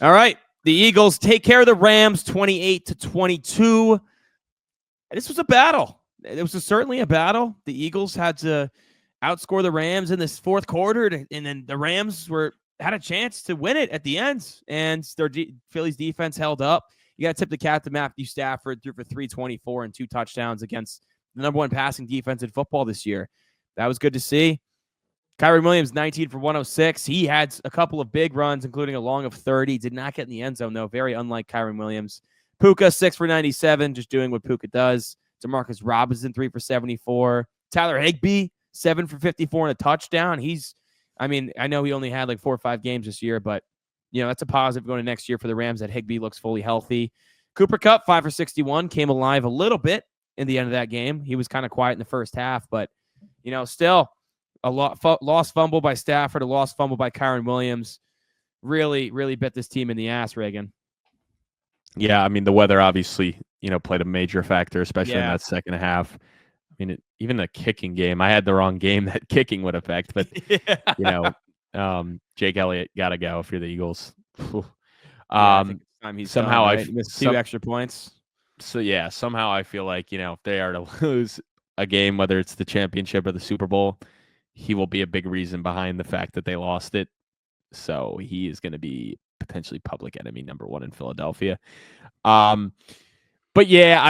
All right. The Eagles take care of the Rams 28-22. This was a battle. It was certainly a battle. The Eagles had to outscore the Rams in this fourth quarter, and then the Rams had a chance to win it at the end, and Philly's defense held up. You got to tip the cap to Matthew Stafford, threw for 324 and 2 touchdowns against the number 1 passing defense in football this year. That was good to see. Kyren Williams, 19 for 106. He had a couple of big runs, including a long of 30. Did not get in the end zone, though. Very unlike Kyren Williams. Puka, 6 for 97, just doing what Puka does. Demarcus Robinson, 3 for 74. Tyler Higbee, 7 for 54 and a touchdown. I know he only had like 4 or 5 games this year, but, that's a positive going to next year for the Rams that Higbee looks fully healthy. Cooper Kupp, 5 for 61, came alive a little bit in the end of that game. He was kind of quiet in the first half, but, still a lost fumble by Stafford, a lost fumble by Kyren Williams. Really, really bit this team in the ass, Reagan. Yeah, the weather obviously, played a major factor, especially in that second half. Even the kicking game, I had the wrong game that kicking would affect, but Jake Elliott got to go if you're the Eagles. I think it's time he's somehow done, right? He missed 2 extra points. So yeah, somehow I feel like, if they are to lose a game, whether it's the championship or the Super Bowl, he will be a big reason behind the fact that they lost it. So he is going to be potentially public enemy number 1 in Philadelphia. But yeah,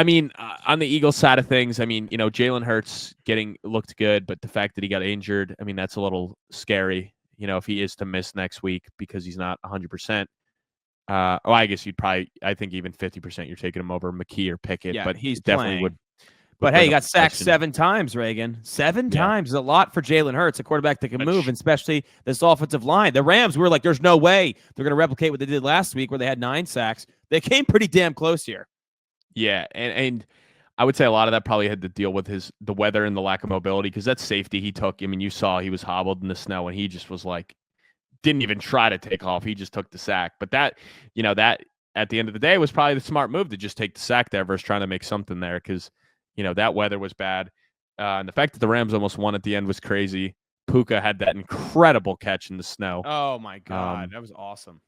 on the Eagles side of things, Jalen Hurts looked good, but the fact that he got injured, that's a little scary, if he is to miss next week because he's not 100%. I guess I think even 50% you're taking him over McKee or Pickett, but he's definitely playing. would. But hey, he got sacked 7 times, Reagan. 7 times is a lot for Jalen Hurts, a quarterback that can move, and especially this offensive line. The Rams were like, there's no way they're going to replicate what they did last week where they had 9 sacks. They came pretty damn close here. Yeah, and I would say a lot of that probably had to deal with the weather and the lack of mobility because that safety he took, you saw he was hobbled in the snow and he just was like, didn't even try to take off. He just took the sack. But that at the end of the day was probably the smart move to just take the sack there versus trying to make something there because that weather was bad. And the fact that the Rams almost won at the end was crazy. Puka had that incredible catch in the snow. Oh, my God. That was awesome.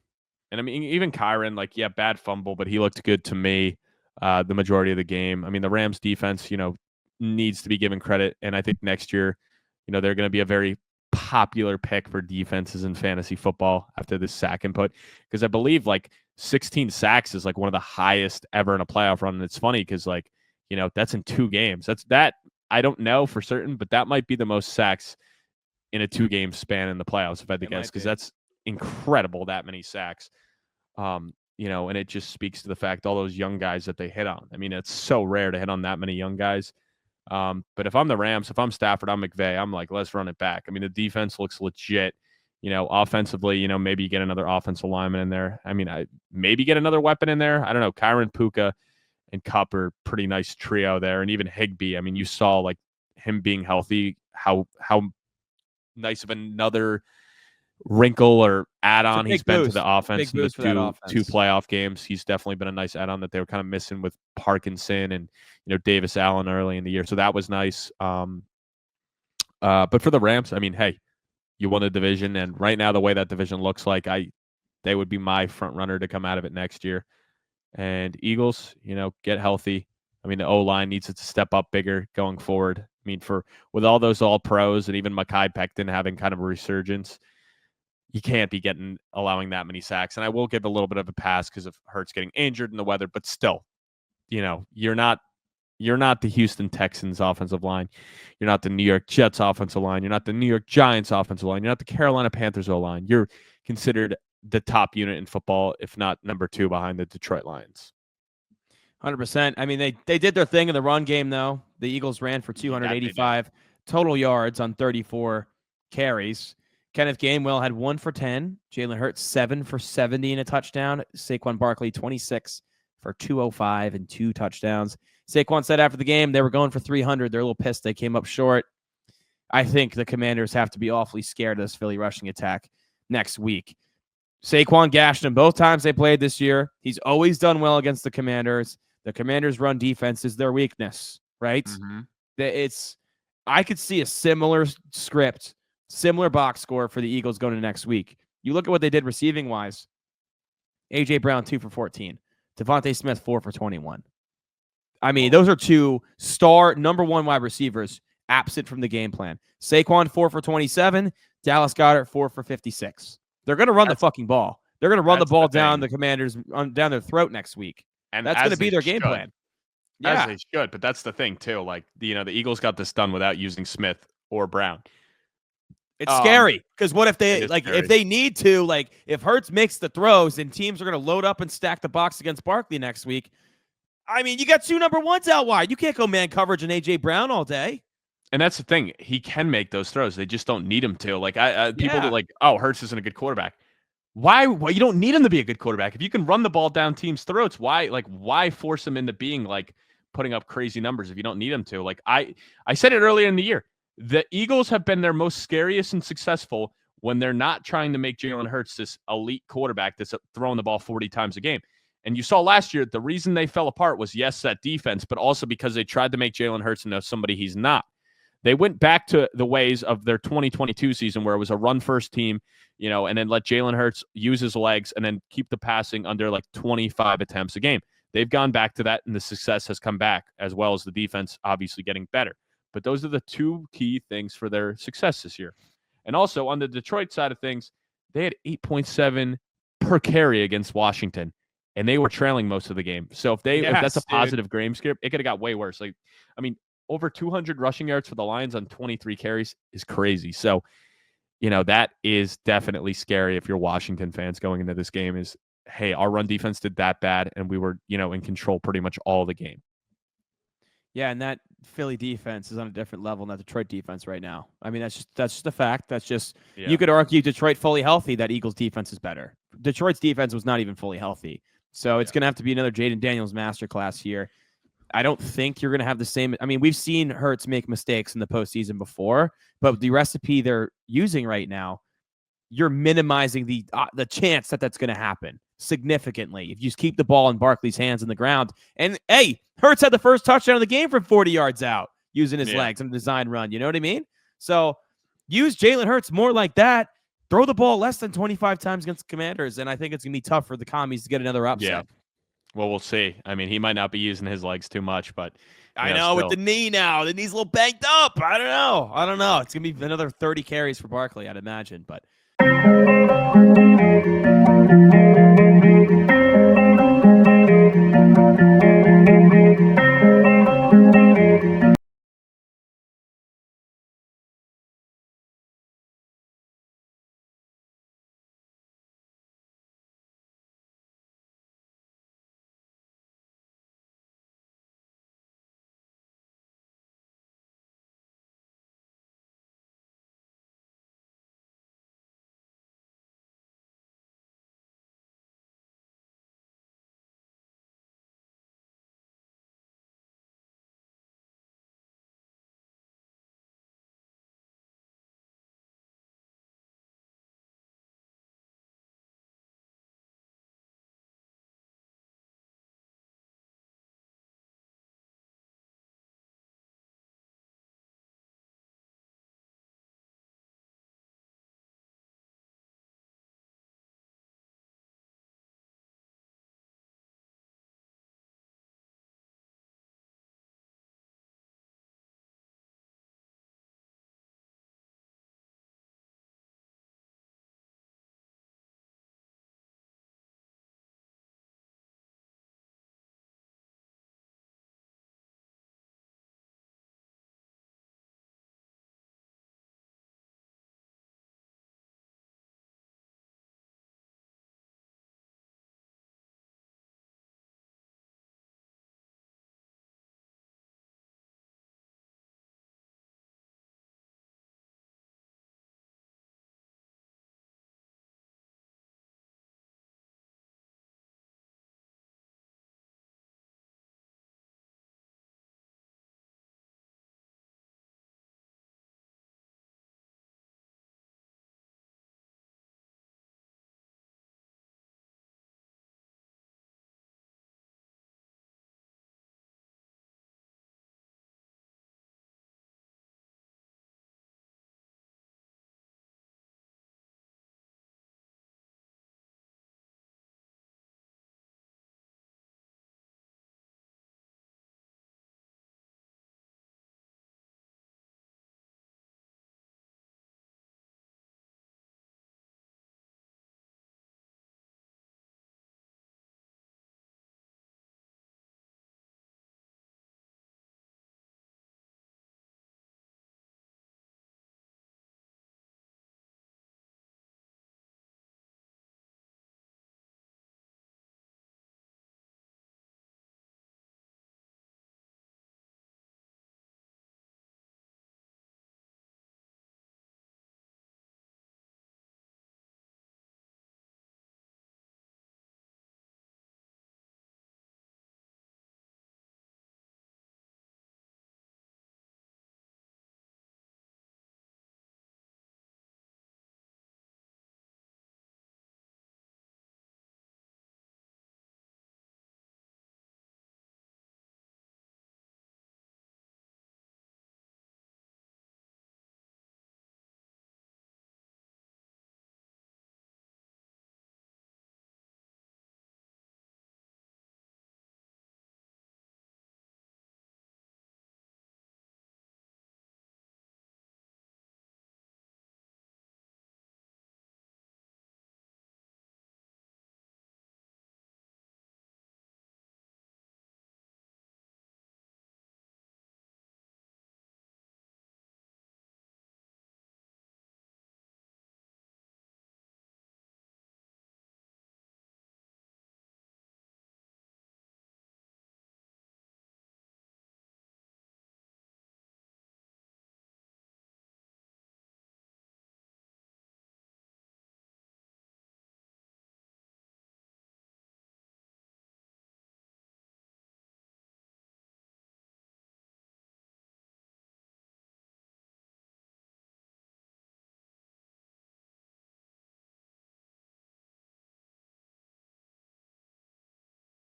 And, even Kyren, bad fumble, but he looked good to me the majority of the game. The Rams defense, needs to be given credit. And I think next year, they're going to be a very popular pick for defenses in fantasy football after this sack input. Because I believe, 16 sacks is, one of the highest ever in a playoff run. And it's funny because, that's in 2 games. That I don't know for certain, but that might be the most sacks in a 2-game span in the playoffs, if I had to guess, because that's incredible, that many sacks. And it just speaks to the fact all those young guys that they hit on. It's so rare to hit on that many young guys. But if I'm the Rams, if I'm Stafford, I'm McVay, I'm like, let's run it back. The defense looks legit. Offensively, maybe you get another offensive lineman in there. I maybe get another weapon in there. I don't know. Kyren, Puka, and Kupp are pretty nice trio there. And even Higbee, you saw him being healthy, how nice of another wrinkle or add-on he's been to the offense in the 2 playoff games. He's definitely been a nice add-on that they were kind of missing with Parkinson and Davis Allen early in the year. So that was nice. But for the Rams, hey, you won the division, and right now the way that division looks like, they would be my front runner to come out of it next year. And Eagles, get healthy. The O-line needs to step up bigger going forward. With all those all-pros and even Mekhi Becton having kind of a resurgence, you can't be allowing that many sacks. And I will give a little bit of a pass because of Hurts getting injured in the weather, but still, you're not the Houston Texans offensive line. You're not the New York Jets offensive line. You're not the New York Giants offensive line. You're not the Carolina Panthers O-line. You're considered the top unit in football, if not number 2 behind the Detroit Lions. 100%. They did their thing in the run game, though. The Eagles ran for 285 total yards on 34 carries. Kenneth Gainwell had 1 for 10. Jalen Hurts, 7 for 70 and a touchdown. Saquon Barkley, 26 for 205 and 2 touchdowns. Saquon said after the game they were going for 300. They're a little pissed they came up short. I think the Commanders have to be awfully scared of this Philly rushing attack next week. Saquon gashed him both times they played this year. He's always done well against the Commanders. The Commanders' run defense is their weakness, right? Mm-hmm. I could see a similar script Similar box score for the Eagles going to next week. You look at what they did receiving wise. A.J. Brown, 2 for 14. Devontae Smith, 4 for 21. I mean, those are two star number one wide receivers absent from the game plan. Saquon, 4 for 27. Dallas Goedert, 4 for 56. They're going to run the fucking ball. They're going to run the ball down the Commanders, down their throat next week. And that's going to be their game plan. Yeah. As they should, but that's the thing, too. Like, the Eagles got this done without using Smith or Brown. It's scary because what if they if they need to, like if Hurts makes the throws and teams are going to load up and stack the box against Barkley next week. I mean, you got two number ones out wide. You can't go man coverage and A.J. Brown all day. And that's the thing. He can make those throws. They just don't need him to. Like people that like, oh, Hurts isn't a good quarterback. Why? Well, you don't need him to be a good quarterback. If you can run the ball down teams' throats, why force him into being like putting up crazy numbers if you don't need him to? Like I said it earlier in the year. The Eagles have been their most scariest and successful when they're not trying to make Jalen Hurts this elite quarterback that's throwing the ball 40 times a game. And you saw last year, the reason they fell apart was, yes, that defense, but also because they tried to make Jalen Hurts into somebody he's not. They went back to the ways of their 2022 season where it was a run-first team, and then let Jalen Hurts use his legs and then keep the passing under like 25 attempts a game. They've gone back to that, and the success has come back, as well as the defense obviously getting better. But those are the two key things for their success this year. And also on the Detroit side of things, they had 8.7 per carry against Washington, and they were trailing most of the game. So if that's a positive game script, it could have got way worse. Like, I mean, over 200 rushing yards for the Lions on 23 carries is crazy. So, that is definitely scary if you're Washington fans going into this game is, hey, our run defense did that bad, and we were, in control pretty much all the game. Yeah, and that Philly defense is on a different level than that Detroit defense right now. I mean, that's just a fact. That's just You could argue Detroit fully healthy, that Eagles defense is better. Detroit's defense was not even fully healthy. So it's going to have to be another Jaden Daniels masterclass here. I don't think you're going to have the same. I mean, we've seen Hurts make mistakes in the postseason before, but the recipe they're using right now, you're minimizing the chance that that's going to happen significantly if you just keep the ball in Barkley's hands on the ground. And hey, Hurts had the first touchdown of the game from 40 yards out using his legs on a design run. You know what I mean? So use Jalen Hurts more like that. Throw the ball less than 25 times against the Commanders, and I think it's going to be tough for the Commies to get another upset. Yeah. Well, we'll see. I mean, he might not be using his legs too much, but I know with the knee now. The knee's a little banged up. I don't know. It's going to be another 30 carries for Barkley, I'd imagine, but